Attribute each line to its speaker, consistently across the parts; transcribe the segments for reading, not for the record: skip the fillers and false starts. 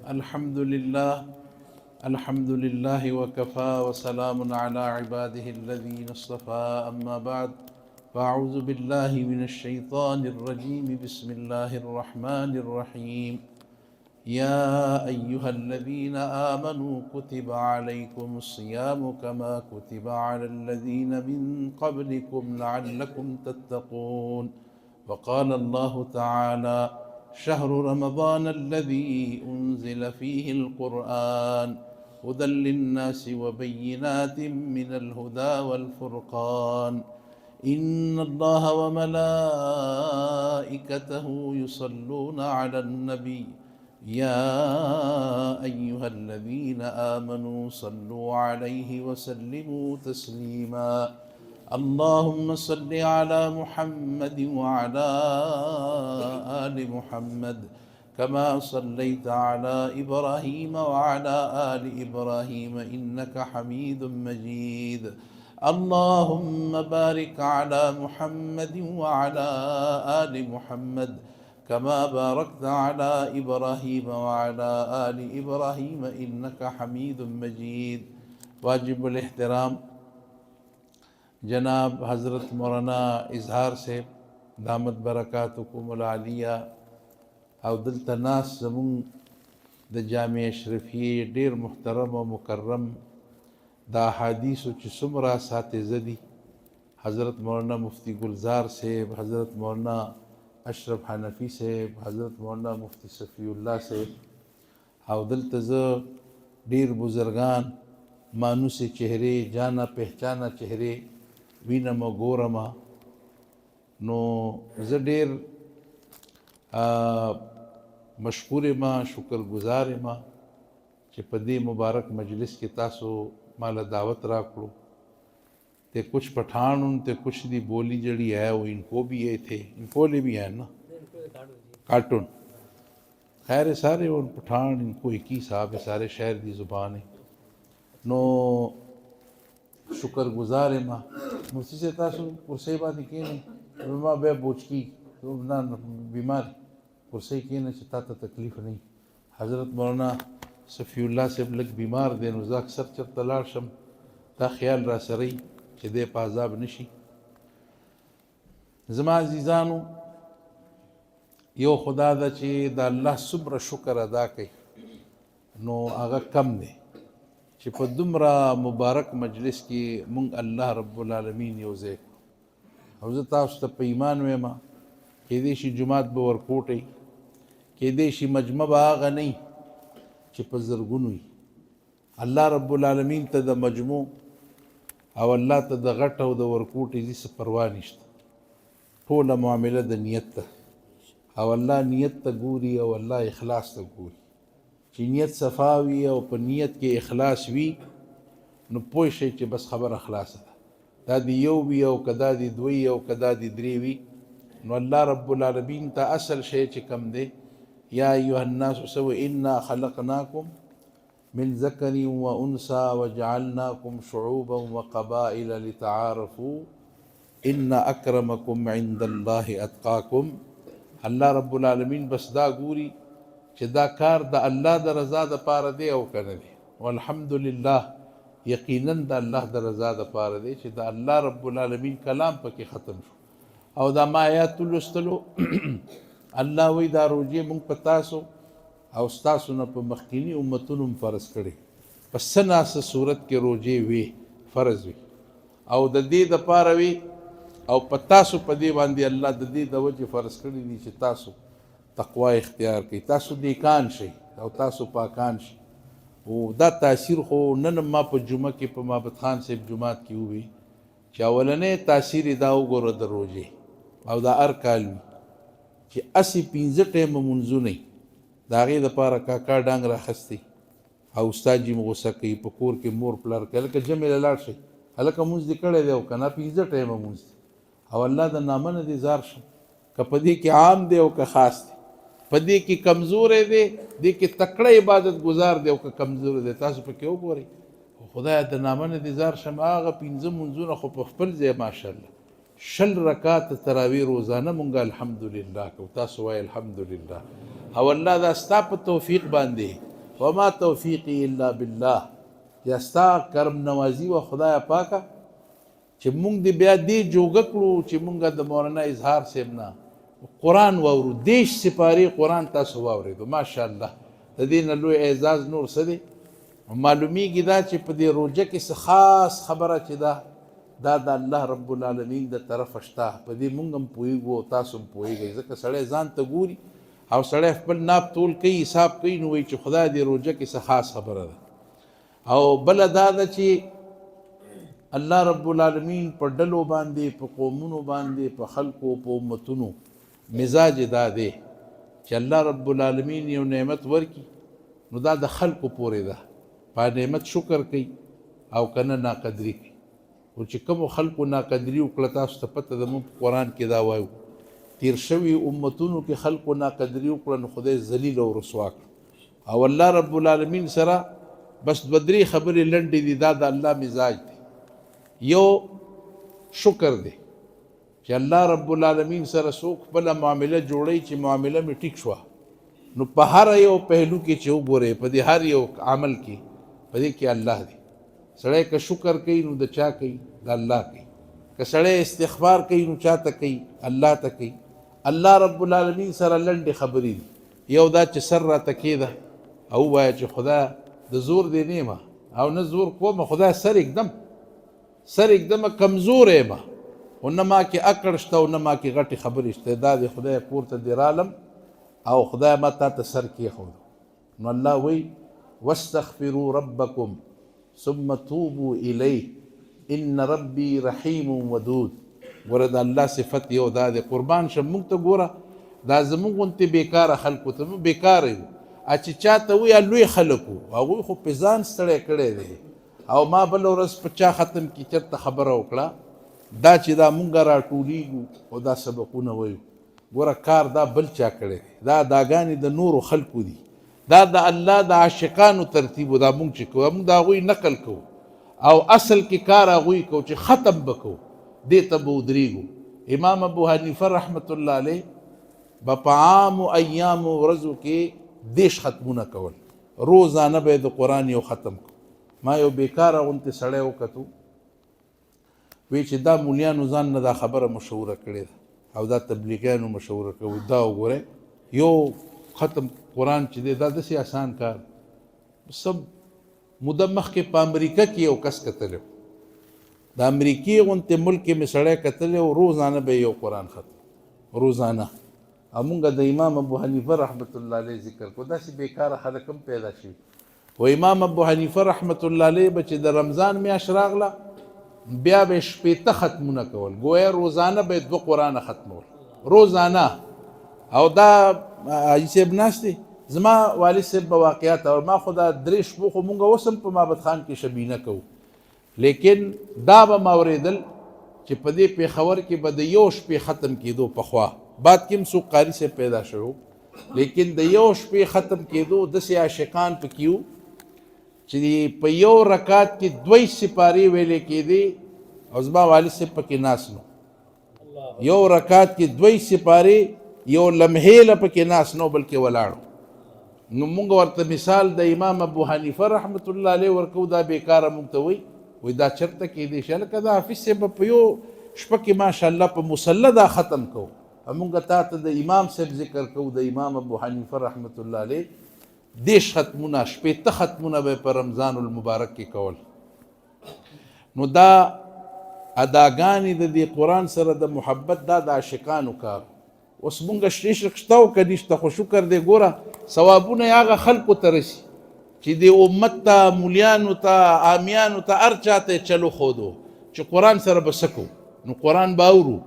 Speaker 1: الحمد لله وكفى وسلام على عباده الذين اصطفى أما بعد فأعوذ بالله من الشيطان الرجيم بسم الله الرحمن الرحيم يا أيها الذين آمنوا كتب عليكم الصيام كما كتب على الذين من قبلكم لعلكم تتقون وقال الله تعالى شهر رمضان الذي أنزل فيه القرآن هدى للناس وبينات من الهدى والفرقان إن الله وملائكته يصلون على النبي يا أيها الذين آمنوا صلوا عليه وسلموا تسليما اللهم صل على محمد وعلى آل محمد كما صليت على إبراهيم وعلى آل إبراهيم إنك حميد مجيد اللهم بارك على محمد وعلى آل محمد كما باركت على إبراهيم وعلى آل إبراهيم إنك حميد مجيد واجب الاحترام جناب حضرت مولانا اظہار صاحب دامت برکاتکم العالیہ او دلته ناس زمون د جامع اشرفیه ډیر محترم او مکرم دا حدیثو چې څومره اساتذه دي حضرت مولانا مفتی گلزار صاحب حضرت مولانا اشرف حنفی صاحب حضرت مولانا مفتی صفی الله صاحب او دلته زه ډیر بزرگان مانوس چهره جانا پہچانا چهره وینم او ګورم نو زه ډیر مشکور ما شکر گزار ما چې په دې مبارک مجلس کې تاسو مال دعوت راکړو تے کچھ پٹھان ان تے کچھ دی بولی جڑی ہے وہ ان کو بھی یہ تھے ان کو لے بھی ہیں نا کارٹون خیر سارے ان پٹھان ان کو ایک ہی صاحب ہے سارے شہر دی زبان ہے نو شکر گزار ہے ماں مفتی سے تاسو کرسی بانی کی نہیں ماں بے بوچ کی نا بیمار کرسی کی نہیں چتا تا تکلیف نہیں حضرت مولانا صفی اللہ سے لگ بیمار دے نو زا اکثر چر تلار شم تا خیال را سرئی چې دې په عذاب نشي زما عزیزانو یو خدا دا چې د الله صبر شکر ادا کوي نو هغه کم دی چې په دومره مبارک مجلس کې مونږ الله رب العالمین یو ځای او زه تاسو ته په ایمان وایم کېدای شي جومات به ورکوټئ کېدای شي مجمع به هغه نه چې په زرګونو وي الله رب العالمین ته د مجموع او الله ته د غټ او د ورکوټ هیڅ پروا نشته ټوله معامله د نیت ته او الله نیت ته ګوري او الله اخلاص ته ګوري چې نیت صفا وي او په نیت کې اخلاص وي نو پوه شئ چې بس خبره خلاصه ده دا د یو وي او که دا د دوی او که دا د درې وي نو الله رب العالمین ته اصل شی چې کم دی یا ایها الناس سو انا خلقناکم من ذکر و انسا وجعلناکم شعوبا وقبائل لتعارفوا ان اکرمکم عند اللہ اتقاکم اللہ رب العالمین بس دا گوری چې دا کار د الله د رضا د پاره دی او کنه دی والحمدلله یقینا د الله د رضا د پاره دی چې د الله رب العالمین کلام پکې ختم شو او دا ما آیات لوستلو الله وی دا روجه مونږ په تاسو او ستاسو نه په مخکینی امتونو فرض کړي په سناسه صورت کې روجه وي فرض وي او د دې د پاره وي او په تاسو په دې باندې الله د دې د وجه فرض کړي دي چې تاسو تقوا اختیار کړئ تاسو نیکان شئ او تاسو پاکان شئ او دا تاثیر خو نن ما په جمعه کې په محمد خان صاحب جمعات کې وي چې اولنې تاثیر دا وګوره د روجه او دا هر کال وي چې 85 ټیمه منځونه د هغې دپاره کاکا ډانګ راخستی او استاد جي مو غوسه کوي په کور کې مور پلار کوي هلکه جمع له لاړ شئ هلکه مونځ دې کړی دی او که نه 15 ټیمه مونځ دی او الله د نامه نه دې زار شم که په دې کې عام دی او که خاص دی په دې کې کمزوری دی دې کې تکړه عبادت گزار دی او که کمزوری دی تاسو پکې وګورئ خدای د نامه نه دې زار شم هغه 15 منځونه خو په خپل ځای ماشاءالله شل رکعات تراوی روزانه مونږ الحمدلله کو تاسو وای الحمدلله او الله دا ستا په توفیق باندې وما توفیقی الا بالله. یا ستا کرم نوازی و خدای پاکه چې مونږ دې بیا دې جوګه کړو چې مونږ د مولانا اظهار صاحب نه قرآن واورو. 10 سپارې قرآن تاسو واورېدو ماشاءالله. د دې نه لوی اعزاز نور څه دی؟ معلومیږي دا چې په دې روژه کې څه خاص خبره چې دا د الله رب العالمین د طرفه شته. په دې مونږ هم پوهېږو او تاسو هم پوهېږئ. ځکه سړی ځان ته ګوري او سړی خپل ناپ تول کوي، حساب کوي، نو وایي چې خدای دې روژه کې څه خاص خبره ده. او بله دا ده چې الله رب العالمین په ډلو باندې، په قومونو باندې، په خلقو، په امتونو مزاج دا دی چې الله رب العالمین یو نعمت ورکي نو دا د خلقو پورې ده. په نعمت شکر کوي او کنه ناقدري کوي. او چې کومو خلقو ناقدري وکړه، تاسو ته پته ده موږ په قرآن کې دا وایو تیر شوي امتونو کې خلقو ناقدري وکړه نو خدای ذلیل او رسوا کړ. او الله رب العالمین سره بس 2-3 خبرې لنډې دي. دا د الله مزاج دی. یو شکر دی چې الله رب العالمین سره څوک خپله معامله جوړوي چې معامله مې ټیک شوه نو په هر یو پهلو کې چې وګورئ، په دې هر یو عمل کې په دې کې الله دی. سړی که شکر کوي نو د چا کوي؟ د الله کوي. که سړی استغفار کوي نو چا ته کوي؟ الله ته کوي. الله رب العالمین سره لنډې خبرې دي. یو دا چې سر راته کېده او ووایه چې خدا د زور دې نه یم او نه زور کومه، خدای سر اکدم کمزور یم، او نه ما کې عقل شته او نه ما کې غټې خبرې شته. دا د خدای پورته دې رالم او خدای ما تا ته سر کېښود. نو الله وایي واستغفروا ربکم ثم توبوا الیه ان ربی رحیم ودود. ګوره د الله صفت یو دا دی. قربان شم موږ ته ګوره دا زموږ غوندې بېکاره خلکو ته موږ بېکاره یو. چې چا ته وایي لوی خلک وو، هغوی خو پې ځان ستړی کړی دی. او ما بله ورځ په چا ختم کې چېرته خبره وکړه دا چې دا مونږ راټولېږو او دا سبقونه وایو، ګوره کار دا بل چا کړی دی. دا داګانې د نورو خلکو دي. دا د الله د عاشقانو ترتیب و. دا مونږ چې کوو مونږ د هغوی نقل کوو او اصل کې کار هغوی کوو چې ختم به کوو، دې ته به ودرېږو. امام ابو حنیفه رحمت الله علیه به په عامو ایامو ورځو کې 10 ختمونه کول. روزانه به د قرآن یو ختم کو. ما یو بیکاره غوندې سړی وکتو، وی چې دا مولیانو ځان نه دا خبره مشهوره کړې ده او دا تبلیغیانو مشهوره کوي. دا وګورئ یو ختم قرآن چې دی دا داسې آسان کار. سب موده مخکې په امریکا کې یو کس کتلی، د امریکې غوندې ملک کې مې سړی کتلی او روزانه به یو قرآن ختم روزانه. او مونږ د امام ابو حنیفه رحمت الله علیه ذکر کو. داسې بیکاره خلک هم پیدا شوي. و امام ابو حنیفه رحمت الله علیه به چې د رمضان میاشت راغله بیا به 15 ختمونه کول. گویا روزانه به 2 قرآن ختمول روزانه. او دا حاجي صاحب ناست دی، زما والد صاحب به واقعات او ما خو دا 3 شپو خو مونږ اوس هم په معبد خان کې شبینه کوو، لیکن دا به ما اورېدل چې په دې پېښور کې به د یو شپې ختم کېدو. پخوا بعد کې هم څوک قاري صاحب پیدا شوی، لیکن د یو شپې ختم کېدو داسې عاشقان پکې وو چې په یو رکعت کې 2 سپارې ویلې کېدې او زما والد صاحب پکې ناست نو. یو رکعت کې 2 سپارې یو لمحې له پکې ناست نو بلکې ولاړو. نو مونږ ورته مثال د امام ابو حنیفه رحمت الله علیه ورکو. دا بیکاره مونږ ته وایي دا چېرته کېدی شي؟ لکه دا حافظ صاحب په یو شپه کې ماشاءالله په مصله دا ختم کوو. مونږ تا ته د امام صاحب ذکر کوو، د امام ابو حنیفه رحمت الله علیه 10 ختمونه 15 ختمونه به په رمضان المبارک کې کول. نو دا اداګانې د دې قرآن سره د محبت دا د عاشقانو کار. اوس مونږ شرک شته او که نشته، خو شکر دی ګوره ثوابونه یې هغه خلکو ته رسي چې د امت ته، مولیانو ته، عامیانو ته، هر چا ته چلو ښودو چې قرآن سره به څه کوو. نو قرآن به اورو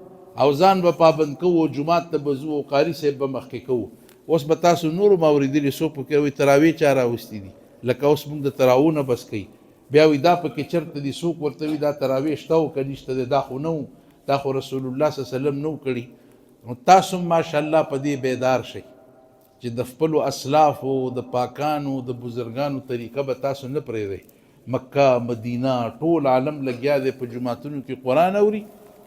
Speaker 1: او ځان به پابند کوو، جومات ته به ځو او قاري صاحب به مخکې کوو. اوس به تاسو نورو ما اورېدلي څوک پکې وایي تراویح چا راوستي دي، لکه اوس مونږ د تراویح نه بس کوي. بیا وایي دا پکې چېرته دي، څوک ورته وایي دا تراویح شته او که نشته دی، دا خو نه و، دا خو رسول الله صلی الله علیه وسلم نه و کړي. نو تاسو ماشاءالله په دې بیدار شئ چې د خپلو اسلافو، د پاکانو، د بزرګانو طریقه به تاسو نه پرېږدئ. مکه، مدینه، ټول عالم لګیا دی په جوماتونو کې قرآن اوري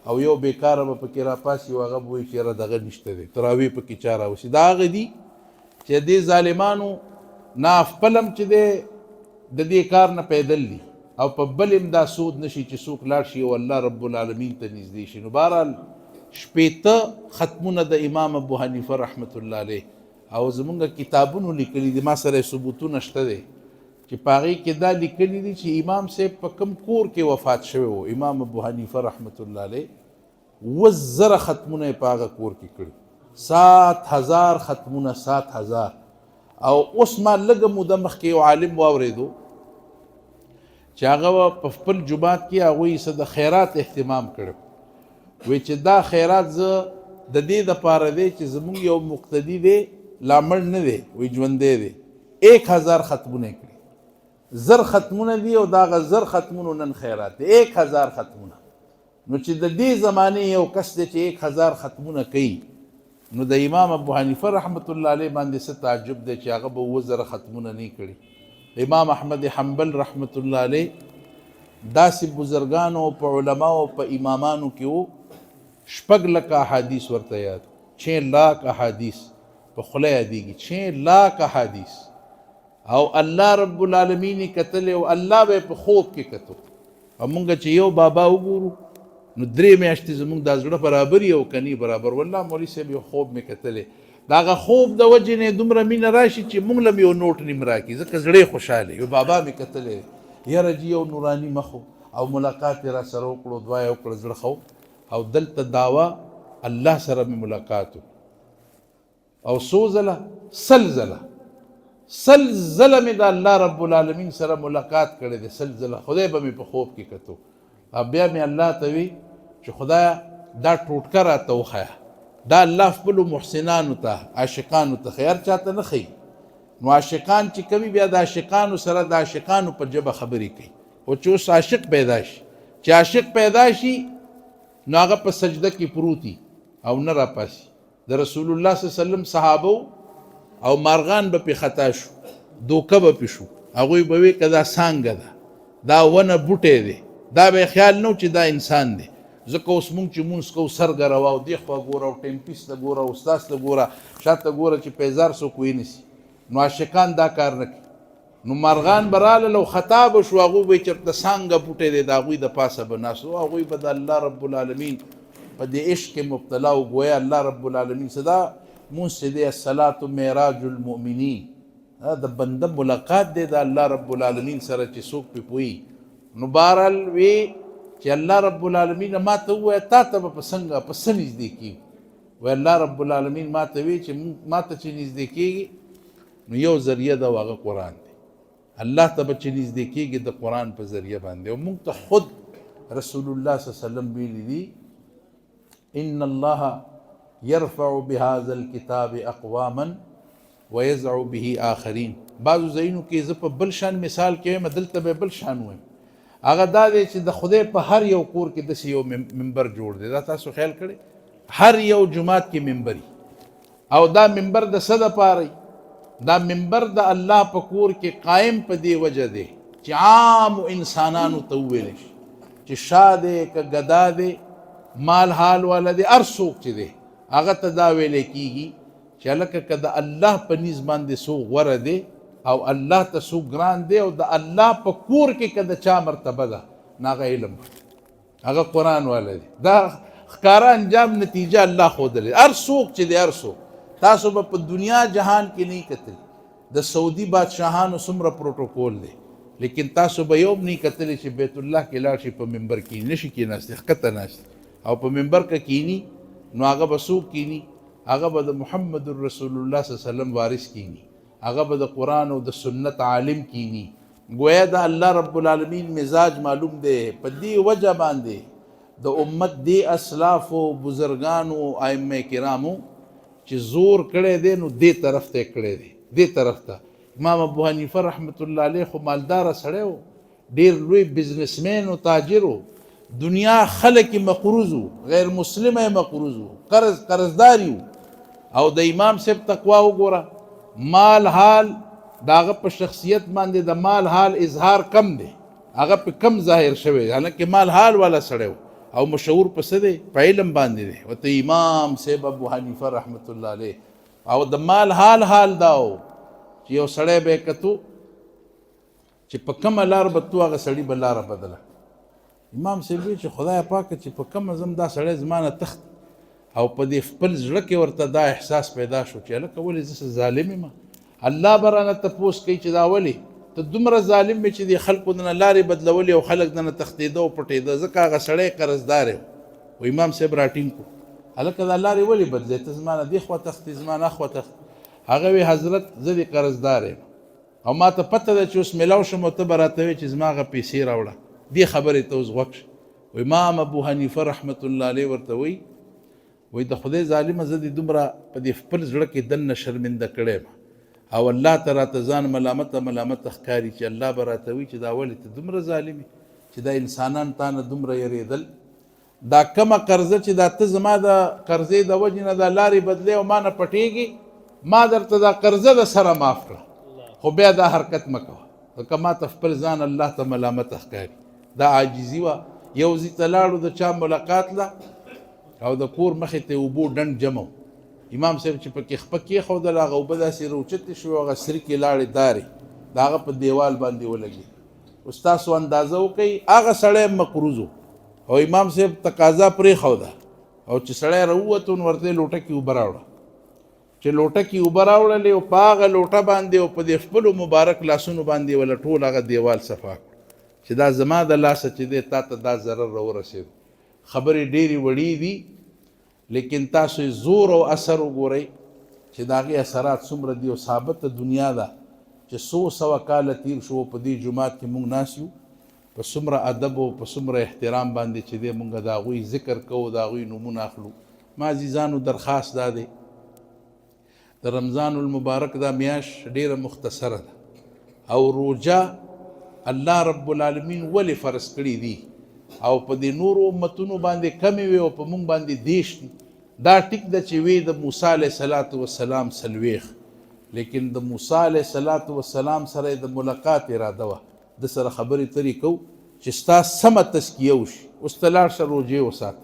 Speaker 1: او یو بیکاره به پکې راپاسي او هغه به وایي چې یاره دغه نشته دی، تراویح پکې چا راوسي. دا هغه دي چې دې ظالمانو نا خپلم چې دی د دې کار نه پیدل دي او په بل هم دا سود نشي چې څوک لاړ شي او الله رب العالمین ته نږدې شي. نو بهرحال شپېته ختمونه د امام ابو حنیفه رحمت الله علیه او زمونږ کتابونو لیکلي دي، ما سره ثبوتونه شته دی چې په هغې کې دا لیکلي دي چې امام صاحب په کوم کور کې وفات شوی و. امام ابو حنیفه رحمت الله علیه 10,000 ختمونه یې په هغه کور کې کړي، 7,000 ختمونه، 7,000. او اوس ما لږه موده مخکې یو عالم واورېدو چې هغه په خپل جومات کې هغوی څه د خیرات اهتمام کړی، وایي چې دا خیرات زه د دې دپاره دی چې زمونږ یو مقتدي دی لا مړ نه دی، وایي ژوندی دی، 1,000 ختمونه یې کړي، 1000 ختمونه دي او د هغه 1000 ختمونو نن خیرات دی، 1,000 ختمونه. نو چې د دې زمانې یو کس دی چې 1,000 ختمونه کوي، نو د امام ابو حنیفه رحمت الله علیه باندې څه تعجب دی چې هغه به 7,000 ختمونه نه کړي. امام احمد حنبل رحمت الله علیه داسې بزرګانو په علماو په امامانو کې و، 6 لک احادیث ورته یاد، 6 لاک احادیث په خوله یادېږي، 6 لاک احادیث. او الله رب العالمین یې کتلی او الله به یې په خوب کې کتو. او مونږ چې یو بابا وګورو نو 3 میاشتې زمونږ دا زړه برابر یو کني برابر. والله مولوي صاحب یو خوب مې کتلی، د هغه خوب د وجې نه دومره مینه راشي چې مونږ له یو نوټ نیم راکړي، ځکه زړه خوشحاله. یو بابا مې کتلی، یاره جي یو نوراني مخ او ملاقات یې را سره وکړو، دعا یې وکړه، زړه ښه او دلته دعوه الله سره مې ملاقات او څو ځله 100 ځله 100 ځله مې د الله رب العالمین سره ملاقات کړی دی، 100 ځله. خدای به مې په خوب کې کتو او بیا مې الله ته وی چې خدایا دا ټوټکه راته وښیه، دا الله خپلو محسنانو ته عاشقانو ته ښیي، هر چاته نه ښیي. نو عاشقان چې کوي بیا د عاشقانو سره د عاشقانو په ژبه خبرې کوي. او چې اوس عاشق پیدا شي، چې عاشق پیدا شي نو هغه په سجده کې پروتي او نه راپاسي. د رسول الله صلی الله علیه وسلم صحابه او مارغان به پې خطا شو، دوکه به پې شو، هغوی به وی که دا څانګه ده، دا ونه بوټی دی، دا به خیال نه و چې دا انسان دی. ځکه اوس مونږ چې مونځ کوو سرګه روا او دې خوا ګوره او ټیمپیس ته ګوره او استاذ ته ګوره، شاته ګوره چې پیزار څوک وینیسي. نو عاشقان دا کار نه کوي. نو مارغان به رالل او خطا به شو، هغوی به چېرته څانګه بوټی دی د هغوی د پاسه به ناست و، هغوی به د الله رب العالمین په دې عشق کې مبتلا و. ګویا الله رب العالمین صدا مونځ چې دی الصلاة معراج المؤمنین، د بنده ملاقات دی د الله رب العالمین سره چې څوک پې پوهي. نو بهرحال وی چې الله رب العالمین ما ته ووایه تا ته به په څنګه په څه نږدې کېږي؟ وایي الله رب العالمین ما ته وی چې ما ته چې نږدې کېږي نو یو ذریعه ده او هغه قرآن دی. الله ته به چې نږدې کېږي د قرآن په ذریعه باندې. او موږ ته خود رسول الله صلی الله علیه وسلم ویلي دي ان الله يرفع بهذا الكتاب اقواما ويزع به آخرین. بعضو ځایونو کې زه په بل شان مثال کې وایم، دلته به بل شان وایم. هغه دا دی چې د خدای په هر یو کور کې داسې یو منبر جوړ دی. دا تاسو خیال کړئ، هر یو جماعت کې منبري، او دا منبر د څه دپاره؟ دا منبر د الله په کور کې قائم په دې وجه دی چې عام انسانانو ته وویلی شي چې شا دی که ګدا دی، مال حال والا دی، هر څوک چې دی هغه ته دا ویلی کېږي چې هلکه که د الله په نیز باندې څوک غوره دی او الله ته څوک ګران دی او د الله په کور کې که د چا مرتبه ده نو هغه علم، هغه قرآن والا دی. دا ښکاره انجام نتیجه الله ښودلی. هر څوک چې دی، هر څوک، تاسو به په دنیا جهان کې نه کتلی د سعودي بادشاهانو څومره پروټوکول دی، لیکن تاسو به یو نه کتلی چې بیت الله کې لاړ شي په منبر کې نشي کېناستی، ښکته ناست او په منبر که کینی نو هغه به څوک کینی؟ هغه به د محمد رسول الله صلی الله علیه وسلم وارث کینی، هغه به د قرآن او د سنت عالم کینی. گویا د الله رب العالمین مزاج معلوم دی. په دې وجه باندې د امت دې اسلافو بزرگانو ائمه کرامو چې زور کړی دی نو دې طرف ته کړی دی، دې طرف ته. امام ابو حنیفه رحمت الله علیه خو مالداره سړی و، ډېر لوی بزنسمین و تاجر و، دنیا خلک مقروض و، غیر مسلم مقروض و، قرضداري و. او د امام صاحب تقوا وګوره، مال حال داغه په شخصیت باندې د مال حال اظهار کم دی، هغه په کم ظاهر شوی، حالانکه مال حال والا سړی او مشهور په څه دی؟ په علم باندې دی. ورته امام صاحب ابو حنیفه رحمت الله علیه او د مال حال داو چې یو سړی به یې کتو چې په کومه لار به تو هغه سړي به لاره بدله. امام صاحب وی چې خدای پاکه چې په کومه ځم دا سړی زما نه تخت او په دې خپل زړه کې ورته دا احساس پیدا شو چې هلکه ولې زه ظالم یم. الله به رانه تپوس کوي چې دا ولې ته دومره ظالم یې چې د خلکو دنه لارې بدلولې او خلک دنه تښتېده او پټېده، ځکه هغه سړی قرضدار و. و امام صاحب راټینګ کړو هلکه دا لارې ولې بدلې، ته زما نه دې خوا تښتې زما نه خوا تښتې. هغه وی حضرت زه دې قرضدار یم او ما ته پته ده چې اوس میلاو شم او ته به راته وایې چې زما هغه پیسې راوړه. دې خبرې ته اوس غوږ شه. و امام ابو حنیفه رحمت الله علیه ورته وایي وای د خدای ظالمه زه دې دومره په دې خپل زړه کې دننه شرمنده کړی یم او الله ته راته ځان ملامته ښکاري چې الله به راته وایي چې دا ولې ته دومره ظالم یې چې دا انسانان تا نه دومره یېرېدل. دا کمه قرضه چې دا ته زما د قرضې د وجې نه دا لارې بدلې او ما نه پټېږي، ما درته دا قرضه د سره معاف کړه، خو بیا دا حرکت مه کوه ځکه ما ته خپل ځان الله ته ملامته ښکاري. دا عاجزي وه. یو ځای ته لاړو د چا ملاقات له او د کور مخې ته اوبو ډنډ جمع و. امام صاحب چې پکې خپه کېښودل هغه اوبه داسې راوچتې شوې هغه سرکې لاړې دارې د هغه په دیوال باندې ولګېد. اوس تاسو اندازه وکئ هغه سړی مقروض و او امام صاحب تقاضا پرېښوده او چې سړی راووتو نو ورته یې لوټه کې اوبه راوړه. چې لوټه کې اوبه راوړلې او په هغه لوټه باندې او په دې خپلو مبارک لاسونو باندې وله ټول هغه دیوال صفا کړو چې دا زما د لاسه چې دی تا ته دا ضرر راورسېدو. خبرې ډېرې وړې دي لیکن تاسو زور او اثر وګورئ چې د هغې اثرات څومره دي او ثابته دنیا ده چې 100 کاله تیر شو په دې جومات کې موږ ناست یو په څومره ادب او په څومره احترام باندې چې دی موږ د هغوی ذکر کوو د هغوی نومونه اخلو. ما عزیزانو درخواست دا دی د رمضان المبارک دا میاشت ډیره مختصره ده او روجه الله رب العالمین ولې فرض کړي دي او په دې نورو امتونو باندې کمې وي او په موږ باندې دیش دي. دا ټیک ده چې وی د موسی علیه صلات وسلام څلوېښت، لیکن د موسی علیه صلات وسلام سره د ملاقات اراده وه. د سره خبرې اترې کوو چې ستا سمه تزکیه وشي. اوس ته لاړ شه روجې وساته.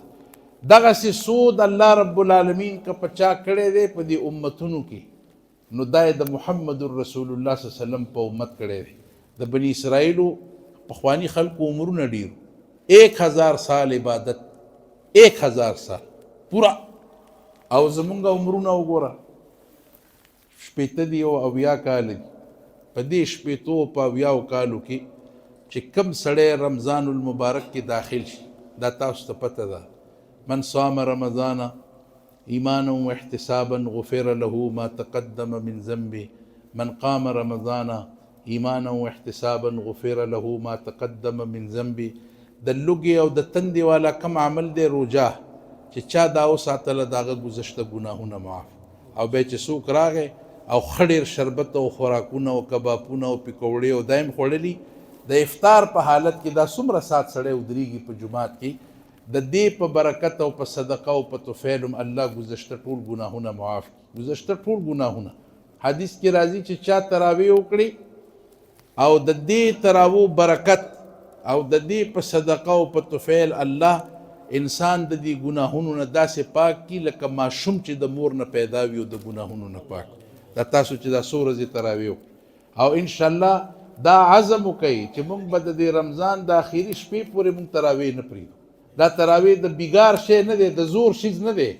Speaker 1: دغسې سود الله رب العالمین که په چا کړی دی په دې امتونو کې نو دا یې د محمد رسول الله صلی الله علیه وسلم په امت کړی دی. د بني اسرائیلو پخواني خلکو عمرونه ډېرو 1000 سال عبادت 1000 سال پورا او زمونږ عمرونه وګوره 80 دي او 80 کال دي. په دې 80 په 80 کالو کې چې کم سړی رمضان المبارک کې داخل شي دا تاسو ته پته ده من صام رمضان ایمانا واحتسابا غفر له ما تقدم من ذنبه من قام رمضان ایمانا واحتسابا غفر له ما تقدم من ذنبه. د لوږې او د تندې والا کم عمل دی روجه چې چا دا وساتله د هغه ګذشته ګناهونه معاف. او بیا چې څوک راغی او ښه ډېر شربت او خوراکونه او کبابونه او پکوړې او دا یې خوړلي د افطار په حالت کې دا څومره ساعت سړی ودرېږي په جومات کې د دې په برکت او په صدقه او په طفیل هم الله ګذشته ټول ګناهونه معاف کړي. ګذشته ټول ګناهونه حدیث کې راځي چې چا تراویح وکړي او د دې تراویح برکت او د دې په صدقه او په طفیل الله انسان د دې ګناهونو نه داسې پاک کی لکه ماشوم چې د مور نه پیدا وي او د ګناهونو نه پاک. دا تاسو چې دا څو ورځې تراویح او انشاءالله دا عزم وکئ چې موږ به د دې رمضان د آخري شپې پورې موږ تراویح نه پرېږدو. دا تراویح د بیګار شی نه دی، د زور شیز نه دی،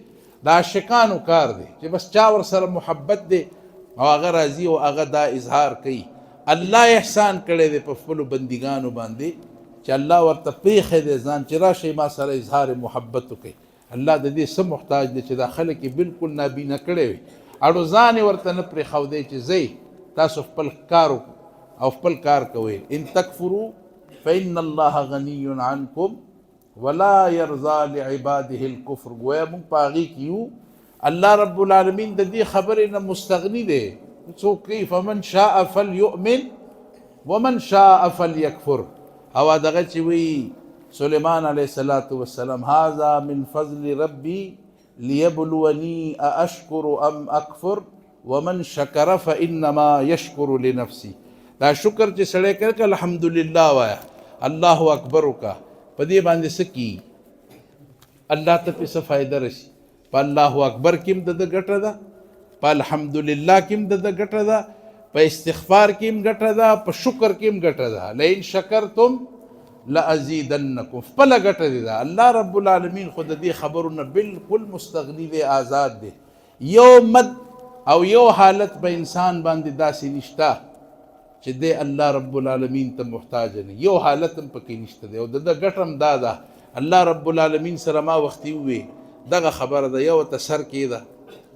Speaker 1: د عاشقانو کار دی چې بس چا ورسره محبت دی او هغه راځي او هغه دا اظهار کوي. الله احسان کړی دی په خپلو بندګانو باندې چې الله ورته پریښی دی ځان چې راشئ ما سره اظهار محبت وکړئ. الله د دې څه محتاج دی چې دا خلک یې بلکل نابینه کړی وي اړو ځان یې ورته نه پرېښودی چې ځئ تاسو خپل کار او خپل کار کوئ. ان تکفروا فإن الله غني عنكم ولا يرضى لعباده الكفر. گویا موږ په هغې کې یو الله رب العالمین د دې خبرې نه مستغني دی. څوک کوي فمن شاء فلیؤمن ومن شاء فلیکفر. او دغه چې وی سلیمان علیه الصلاة والسلام هذا من فضل ربی لیبلونی ااشکر ام اکفر ومن شکر فانما یشکر لنفسی. دا شکر چې سړی کوي که الحمدلله وایه الله اکبر وکړه په دې باندې څه کي الله ته پې څه فایده رسي. په الله اکبر کې هم د ده ګټه ده، په الحمدلله کې هم د ده ګټه ده، په استغفار کې هم ګټه ده، په شکر کې هم ګټه ده. لئن شکرتم لازیدنکم، خپله ګټه دی ده. الله رب العالمین خو د دې خبرونه بالکل مستغني دی، آزاد دی. یو مد او یو حالت په انسان باندې داسې نشته چې دی الله رب العالمین ته محتاج نه، یو حالت هم پکې نشته دی. او د ده ګټه هم دا ده، الله رب العالمین سره ما وختي ووې دغه خبره ده، یو ته سر کېده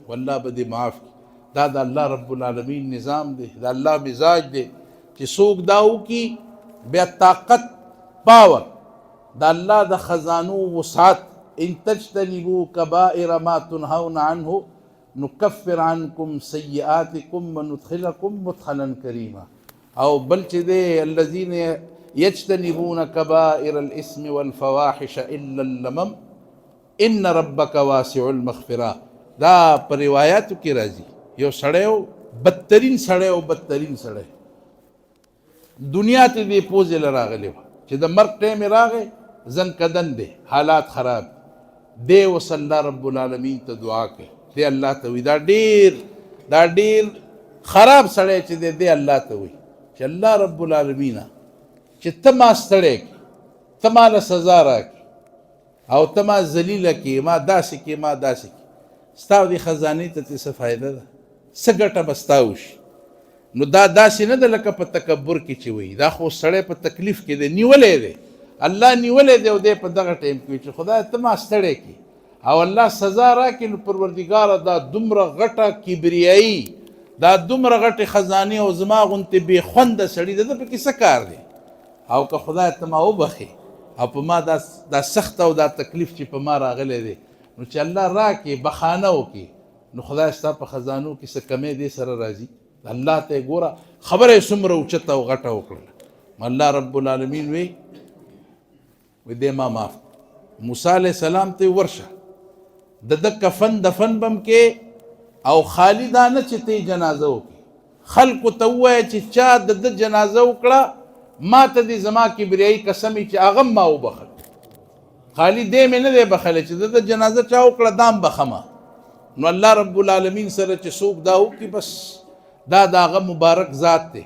Speaker 1: والله به دې معاف کړي. دا د الله رب العالمین نظام دی، د الله مزاج دی چې څوک دا وکړي بیا طاقت باور د الله د خزانو وسعت. ان تجتنبوا کبائر ما تنهون عنه نکفر عنکم سیئاتکم وندخلکم مدخلا کریما. او بل چې دی الذین یجتنبون کبائر الاسم والفواحش الا اللمم ان ربک واسع المغفرہ. دا په روایاتو کې راځي یو سړی و، بدترین سړی و، بدترین سړی دنیا ته دې پوزې له راغلی وه چې د مرګ ټیم یې راغی، زن کدن دی، حالات خراب دی. اوس الله رب العالمین ته دعا کوي، دی الله ته وایي دا ډېر خراب سړی چې دی، دی الله ته وایي چې الله رب العالمینه چې ته ما ستړی کړې، ته ما له سزا راکړې او ته ما ذلیله کړې، ما داسې کړې، ما داسې کړې، ستا او دې خزانې ته څه فایده ده؟ څه ګټه به ستا وشي؟ نو دا داسې نه ده لکه په تکبر کې چې وایي، دا خو سړی په تکلیف کې دی، نیولی دی، الله نیولی دی. او دی په دغه ټیم کې چې خدای ته ما ستړی کړي او الله سزا راکړي، نو پروردګاره دا دومره غټه کبریایي، دا دومره غټې خزانې او زما غوندې بې خونده سړي د ده پکې څه کار دی؟ او که خدای ته ما وبخې او په ما دا سخت او دا تکلیف چې په ما راغلی دی، نو چې الله راکړي بخانه وکړي، نو خدای ستا په خزانو کې څه کمی دې سره راځي؟ الله ته ګوره خبره یې څومره اوچته او غټه وکړله. الله رب العالمین وی دې ما معاف. موسی علیه السلام ته ورشه، د ده کفن دفن بم کې او خالی دا نه چې ته جنازه وکړي، خلکو ته ووایه چې چا د ده جنازه وکړه ما ته دې زما کبریایي قسمې چې هغه ما وبخل، خالی دې مې نه دی بخلی چې د ده جنازه چا وکړه دام بخمه. نو الله رب العالمین سره چې څوک دا وکړي بس دا د هغه مبارک ذات دی.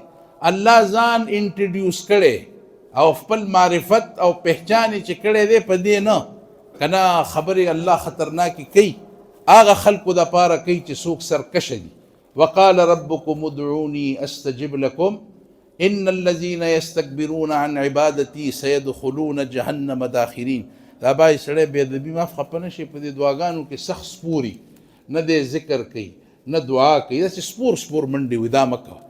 Speaker 1: الله ځان انټروډیوس کړی او خپل معرفت او پہچان چې کړی دی په دې نه کنه خبرې الله خطرناکې کوي، هغه خلکو دپاره کوي چې څوک سرکشه دي. وقال ربکم ادعوني استجب لکم ان الذین یستکبرون عن عبادتی سیدخلون جهنم داخرین. دا بای سړی بې ادبي معاف خفه نه شي، په دې دعاګانو کې سخت سپوري، نه دی ذکر کوي نه دعا کوي، داسې سپور منډې وي. دا مه کوه،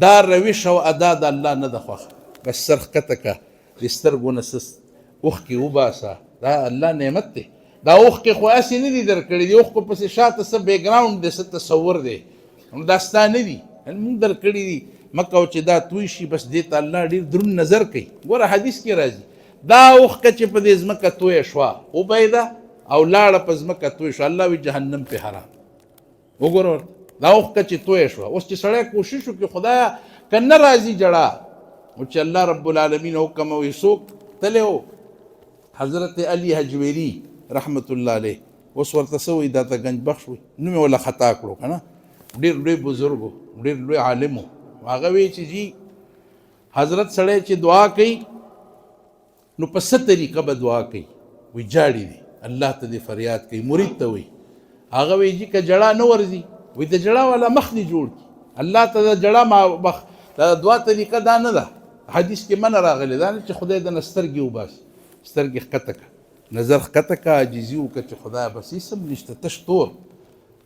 Speaker 1: دا روش او ادا د الله نه ده خوښه. بس سر ښکته که د سترګو نه څه اوښکې وباسه، دا الله نعمت دی. دا اوښکې خو هسې نه دي درکړي، د اوښکو پسې شاته څه بیکګراونډ دی، څه تصور دی، نو دا ستا نه دي، مونږ درکړي دي. مه کوه چې دا توی شي، بس دې ته الله ډېر دروند نظر کوي. ګوره حدیث کې راځي دا اوښکه چې په دې ځمکه تویه شوه وبهېده او لاړه په ځمکه توی شوه، الله وي جهنم پې حرام. وګوره دا اوښکه چې تویه شوه، اوس چې سړی کوشش وکړي خدایه که نه راځي جړه، او چې الله رب العالمین حکم وي څوک تللی و حضرت علی حجویری رحمت الله علیه، اوس ورته څه وایي دا ته گنج بخش وایي، نوم یې وله خطا کړو که نه، ډېر لوی بزرګ و، ډېر لوی عالم و. هغه وایي چې جی حضرت سړی چې دعا کوي نو په څه طریقه به دعا کوي؟ وایي جاړي دی، الله ته دې فریاد کوي، مرید ته وایي. هغه وایي جی که جړه نه ورځي، وایي د جړه والا مخ دې جوړ کړي، الله ته د جړه مخ. دا دعا طریقه دا نه ده، حدیث کې منع راغلی دا نه چې خدای د نه سترګې وباسي، سترګې ښکته که، نظر ښکته که، عاجزي وکړه چې خدایه بس هېڅ هم نشته تش تور.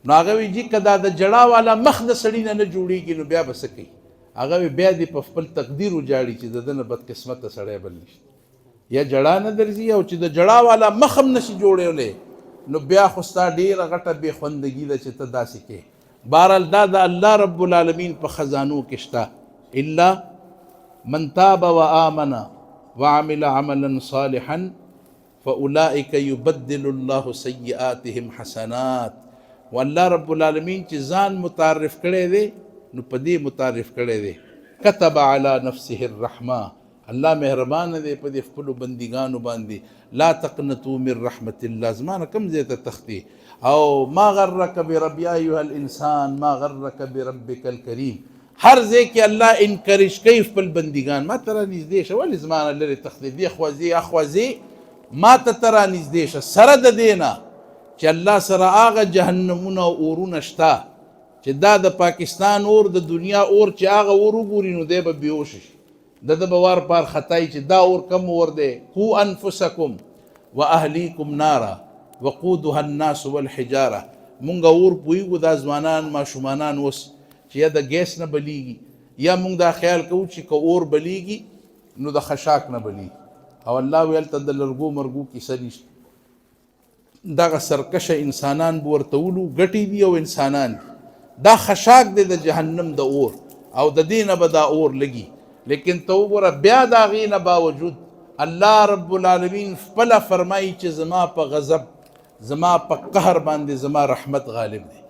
Speaker 1: نو هغه وایي جي که دا د جړه والا مخ د سړي نه جوړېږي نو بیا به څه کوي؟ هغه وایي بیا دې په خپل تقدیر وجاړي چې د ده نه بدقسمته سړی بل نشته، یا جړه نه درځي او چې د جړه والا مخ هم نشي جوړولی نو بیا خو ستا ډېره غټه بې خوندګي ده چې ته داسې کې. بهرحال دا د الله رب العالمین په خزانو کې شته. الا من تاب وآمن وعمل عملا صالحا فاولئک یبدل الله سیئاتهم حسنات. والله رب العالمین چې ځان متعارف کړی دی نو په دې متعارف کړی دی كتب على نفسه الرحمه، الله مهربان دی په دې خپلو بندګانو باندې. لا تقنطوا من رحمت الله، زمانه کم ځای ته تختی. او ما غرک برب یا ایها الانسان ما غرک بربک الکریم، هر ځای کې الله انکریج کوي خپل بندګان ما ته را نږدې شه ولې زما نه لرې تښتې دې خوا ځې اخوا ځې ما ته را نږدې شه سره د دې نه چې الله سره هغه جهنمونه او اورونه شته چې دا د پاکستان اور د دنیا اور چې هغه اور وګوري نو دی به بېهوشه شي د ده به وار پار خطایي چې دا اور کم اور دی قو انفسکم و اهلیکم نارا وقودها الناس والحجاره مونږ اور پوهېږو دا ځوانان ماشومانان اوس چې یا د ګیس نه بلیږي یا مونږ دا خیال کوو چې که اور بلیږي نو د خشاک نه بلیږي او الله ویل ته د لرګو مرګو کیسه نشته دغه سرکشه انسانان به ورته ولو ګټې دي او انسانان دي دا خشاک دی د جهنم د اور او د دې نه به دا اور لګي لیکن ته وګوره بیا د هغې نه باوجود الله رب العالمین خپله فرمایي چې زما په غضب زما په قهر باندې زما رحمت غالب دی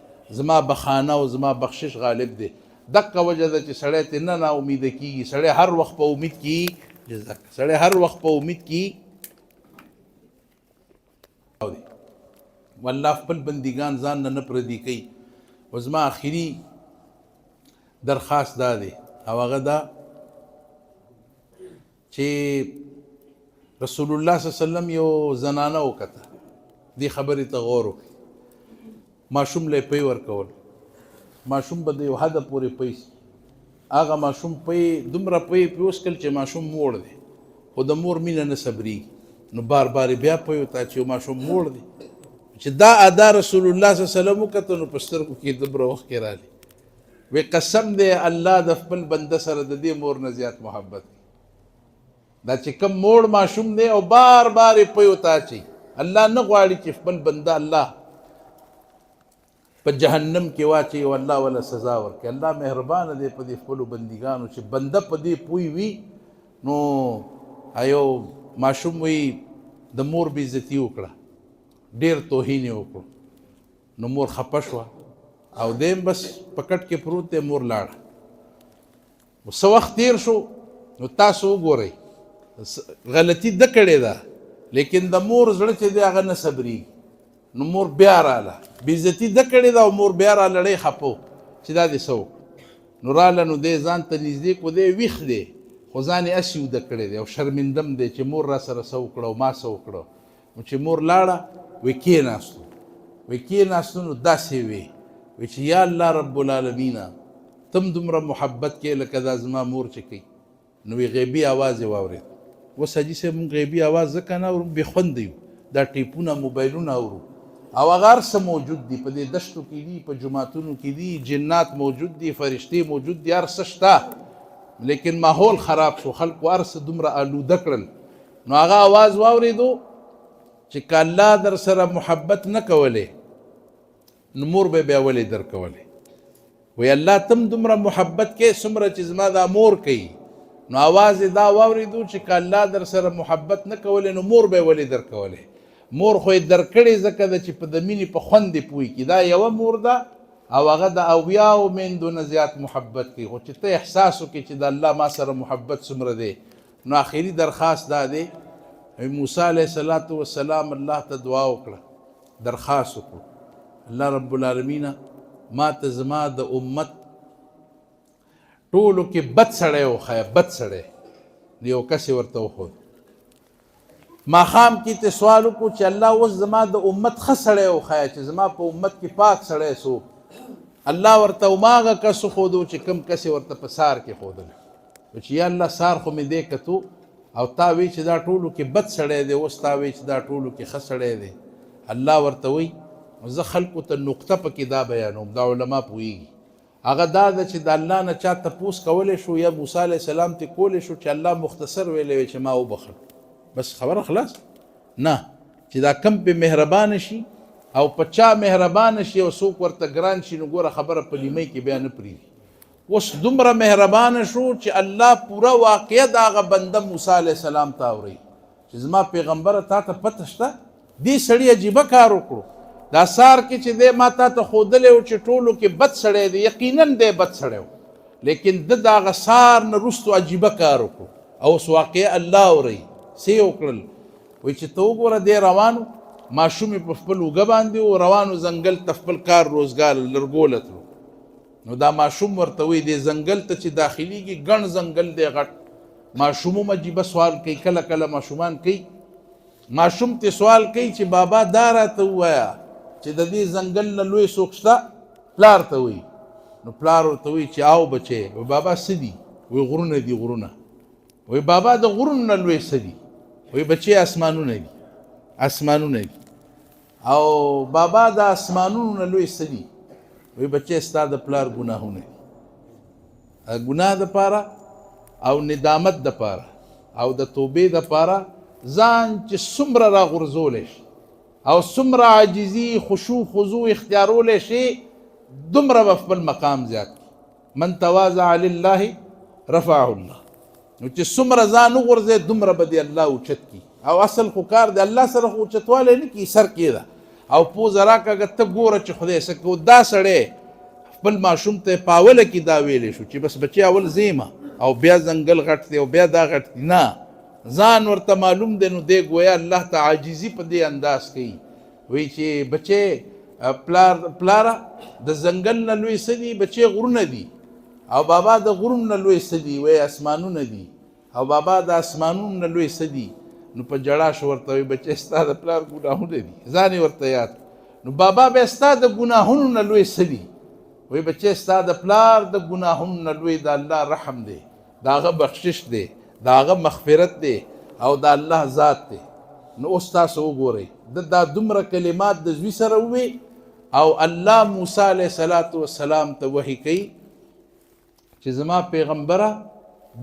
Speaker 1: زما بخانه او زما بخشش غالب دی دقه وجه ده چې سړی ترې نه ناامیده کېږي سړی هر وخت په امید کېږي سړی هر وخت په امید کېږي والله خپل بندګان ځان نه پردي کوي او زما آخري درخواست دا دی او هغه دا چې رسول الله صلی الله علیه وسلم یو زنانه وکته دې خبرې ته غور وکړي ماشوم له پی ورکول ماشوم به د یو حده پورې پی هغه ماشوم پی دومره پی وسکل چې ماشوم موړ دی خو د مور مینه نه صبرېږي نو بار بار بیا پی وتا چې یو ماشوم موړ دی چې دا ادا رسول الله صلی الله علیه وسلم وکته نو په سترګو کې دومره وخت کې راغلی وی قسم دی الله د خپل بنده سره د دې مور نه زیات محبت دا چې کوم موړ ماشوم دی او بار بار یې پی وتا اچوي الله نه غواړي چې خپل بنده الله په جهنم کې واچوي او الله ولا سزا ورکړي الله مهربانه دی په دې خپلو بندګانو چې بنده په دې پوی وي نو ایو ماشوم وی د مور بې عزتي وکړه ډېر توهین یې وکړو نو مور خفه شوه او دیم بس په کټ کې پروت دی مور لاړه څه وخت تیر شو نو تاسو وګورئ غلطي ده کړې ده لیکن د مور زړه چې دی هغه نه صبرېږي نو مور بیا راله بېعزتي ده کړې ده او مور بیا راله ډېر خفه و چې دا دې څه وکړو نو راله نو دی ځان ته نږدې کړو دی ویښ دی خو ځان یې هسې وده کړی دی او شرمندم دی چې مور را سره څه وکړه او ما څه وکړه نو چې مور لاړه وی کېناستو نو داسې وی چې یا الله رب العالمینا تم دومره محبت کې لکه دا زما مور چې کوي نو وی غیبي آواز یې واورېد اوس حاجي صاحب مونږ غیبي آواز ځکه نه اورو بې خونده یو دا ټیپونه موبایلونه اورو او هغه هر څه موجود دي په دې دشتو کې دي په جوماتونو کې دي جنات موجود دي فرشتې موجود دي هر څه شته لیکن ماحول خراب شو خلکو هر څه دومره آلوده کړل نو هغه آواز واورېدو چې که الله در سره محبت نه کولی نو مور به بیا ولې در کولی وی الله تم دومره محبت کې څومره چې زما دا مور کوي نو آواز یې دا واورېدو چې که الله در سره محبت نه کولی نو مور به ولې در کولی مور خو یې در کړې ځکه ده چې په د مینې په خوند یې پوهېږي دا یوه مور ده او هغه د اویاو میندو نه زیات محبت کوي خو چې ته احساس وکړې چې د الله ما سره محبت څومره دی نو آخري درخواست دا دی موسی علیه السلام الله ته دعا وکړه درخواست وکړو الله رب العالمین ما ته زما د امت ټولو کې بد سړی وښیه بد سړی یو کس یې ورته وښود ماښام کې ته سوال وکړو چې الله اوس زما د امت ښه سړی وښیه چې زما په امت کې پاک سړی څوک الله ورته هماغه کس وښودو چې کوم کس یې ورته په سار کې ښودلی چې یا الله سار خو مې دی کتو او تا وی چې دا ټولو کې بد سړی دی اوس تا وی چې دا ټولو کې ښه سړی دی الله ورته وی زه خلکو ته نقطه پکې دا بیانوم دا علما پوهېږي هغه دا ده چې د الله نه چا تپوس کولی شو یا موسی علیه السلام ته کولی شو چې الله مختصر ویلی وی چې ما وبخل بس خبره خلاص نه چې دا کم پې مهربانه شي او په چا مهربانه شي او څوک ورته ګران شي نو ګوره خبره په لیمۍ کې بیا نه پرېږي اوس دومره مهربانه شو چې الله پوره واقعه د هغه بنده موسی علیه السلام ته اوري چې زما پیغمبره تا ته پته شته دې سړي عجیبه کار وکړو دا سار کې چې دی ما تا ته ښودلی و چې ټولو کې بد سړی دی یقینا دی بد سړی و لیکن ده د هغه سار نه وروستو عجیبه کار وکړو او اوس واقعه الله اوري څه یې وکړل وایي چې ته وګوره دی روانو ماشوم یې په خپل اوږه باندې و روانو ځنګل ته خپل کار روزګار لرګوله تلو نو دا ماشوم ورته وایي دې ځنګل ته چې داخليږي ګڼ ځنګل دی غټ. ماشوم هم عجیبه سوال کوي، کله کله ماشومان کوي. ماشوم ته سوال کوي چې بابا دا راته ووایه چې د دې ځنګل نه لوی څوک شته؟ پلار ته وایي. نو پلار ورته وایي چې آو بچی. وایي بابا څه دي؟ وایي غرونه دي غرونه. وایي بابا د غرونو نه لوی څه دي؟ وایي بچی اسمانونه دي اسمانونه دي. او بابا د اسمانونو نه لوی څه دي؟ وایي بچی ستا د پلار ګناهونه دي. ګناه دپاره او ندامت دپاره او د توبې دپاره ځان چې څومره راغورځولی شي او څومره عاجزي خشوع خضوع اختیارولی شي دومره به خپل مقام زیات کړي. من تواضع لله رفعه الله. نو چې څومره ځان وغورځوي دومره به دې الله اوچت کړي. او اصل خو کار د الله سره خو اوچتوالی نه کړي، سر کېده او پوزه راکاږه ته ګوره چې خدای څه کوي. دا سړی خپل ماشوم ته په اوله کې دا ویلی شو چې بس بچی اول زیمه او بیا ځنګل غټ دی او بیا دا غټ دی. نه، ځان ورته معلوم دی. نو دی گویا الله ته عاجزي په دې انداز کوي. وایي چې بچی پلاره د ځنګل نه لوی څه دي؟ بچی غرونه دي. او بابا د غرونو نه لوی څه دي؟ وایي اسمانونه دي. او بابا د اسمانونو نه لوی څه دي؟ نو په جړا شو ورته وایي بچی ستا د پلار ګناهونه دي. ځان یې ورته یاد. نو بابا بیا ستا د ګناهونو نه لوی څه دي؟ وایي بچی ستا د پلار د ګناهونو نه لوی د الله رحم دی، د هغه بخشش دی، د هغه مغفرت دی او د الله ذات دی. نو اوس تاسو وګورئ دا دومره کلمات د زوی سره ووی او الله موسی علیه السلام ته وحی کوي چې زما پیغمبره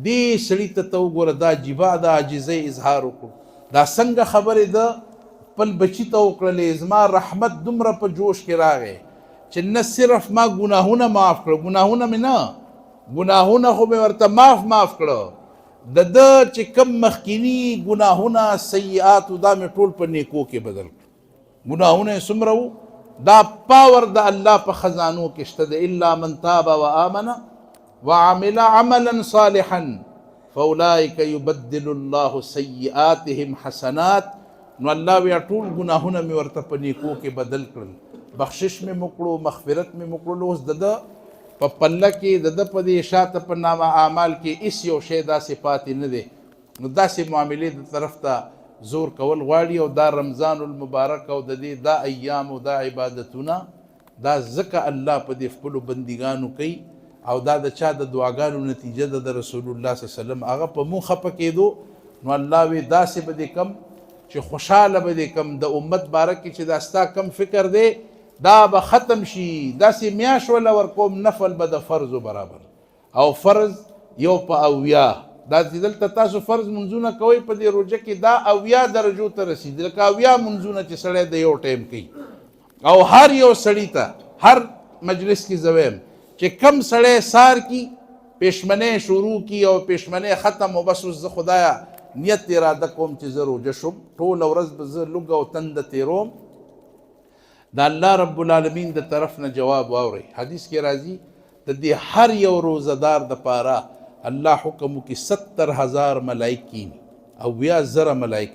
Speaker 1: دې سړي ته وګوره دا عجیبه د عاجزۍ اظهار وکړو. دا څنګه خبرې ده خپل بچي ته وکړلې. زما رحمت دومره په جوش کې راغی چې نه صرف ما ګناهونه معاف کړه، ګناهونه مې نه، ګناهونه خو مې ورته معاف کړه. د ده چې کم مخکینی ګناهونه سیئات دا مې ټول په نیکو کې بدل کړه. ګناهونه یې څومره وو؟ دا پاور د الله په خزانو کې شته ده. الا من تاب و آمن وعمل عملا صالحا فاولئک یبدل الله سیئاتهم حسنات. نو الله وی ټول ګناهونه مې ورته په نیکو کې بدل کړل، بخشش مې وکړو، مغفرت مې وکړلو. اوس د ده په پله کې د ده په دې شاته په نامه اعمال کې هېڅ یو شی داسې پاتې نه دی. نو داسې معاملې د طرف ته زور کول غواړي. او دا رمضان المبارک او د دې دا ایام او دا عبادتونه دا ځکه الله په دې خپلو بندګانو کوي او دا د چا د دعاګانو نتیجه ده د رسول الله صلی الله علیه وسلم. هغه په مونږ خفه کېدو نو الله وی داسې به دې کم چې خوشحاله به دې کم. د امت باره کې چې دا ستا کم فکر دی دا به ختم شي. داسې میاشت وله ورکوم نفل به د فرضو برابر او فرض یو په اویا. دا چې دلته تاسو فرض منځونه کوئ په دې روژه کې دا اویا درجو ته رسېدي. لکه اویا منځونه چې سړی د یو ټایم کوي. او هر یو سړي ته هر مجلس کې زه وایم چې کم سړی سار کی پېشمنۍ شروع کی او پېشمنۍ ختم او بس اوس زه خدایه نیت اراده کوم چې زه روژه شم، ټوله ورځ به زه لږ او تنده تېروم. د الله رب العالمین د طرف نه جواب واورئ. حدیث کې راځي د دې هر یو روزدار دپاره الله حکم وکړي 70,000 ملائک کیني او 10,000 ملائک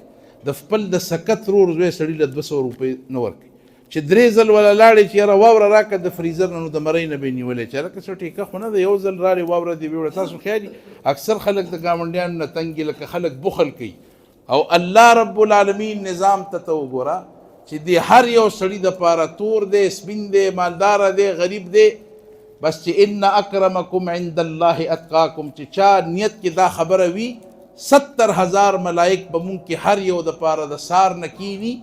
Speaker 1: د خپل د سکت رور زوی سړي له 200 روپۍ نه ورکوي چې 3 ځل ولا لاړې چې یاره واوره راکړه د فریزر نه نو د مرۍ نه به یې نیولې چې هلکه څه ټیکه خو نه ده، یو ځل راړې واوره دې ویوړه. تاسو خیالي اکثر خلک د ګاونډیانو نه تنګي لکه خلک بخل کوي. او الله رب العالمین نظام ته وګوره چې د هر یو سړي دپاره تور دی، سپین دی، مالداره دی، غریب دی، بس چې ان اکرمکم عند الله اتقاکم چې چا نیت کې دا خبره وي 70,000 ملائک به مونږ کې هر یو دپاره د سار نه کینی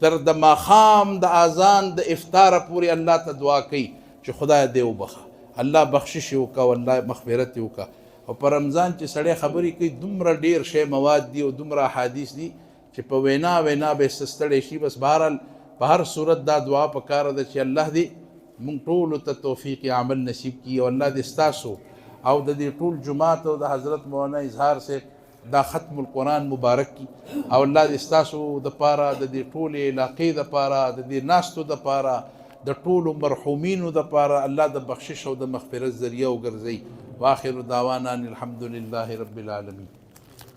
Speaker 1: تر د ماښام د اذان د افطاره پورې الله ته دعا کوي چې خدای دې وبخه، الله بخشش یې وکړه او الله مغفرت یې وکړه. او په رمضان چې سړی خبرې کوي دومره ډېر شی مواد دي او دومره احادیث دي چې په وینا به ستړی شي. بس بهرحال په هر صورت دا دعا پکاره ده چې الله دې مونږ ټولو ته توفیق عمل نصیب کړي او الله دې ستاسو او د دې ټول جماعت او د حضرت مولانا اظهار صاحب دا ختم القرآن مبارک کی او الله دې ستاسو دپاره د دې ټولې علاقې دپاره د دې ناستو دپاره د ټولو مرحومینو دپاره الله د بخشش او د مغفرت ذریعه وګرځوي. واخر دعوانا ان الحمد لله رب العالمین.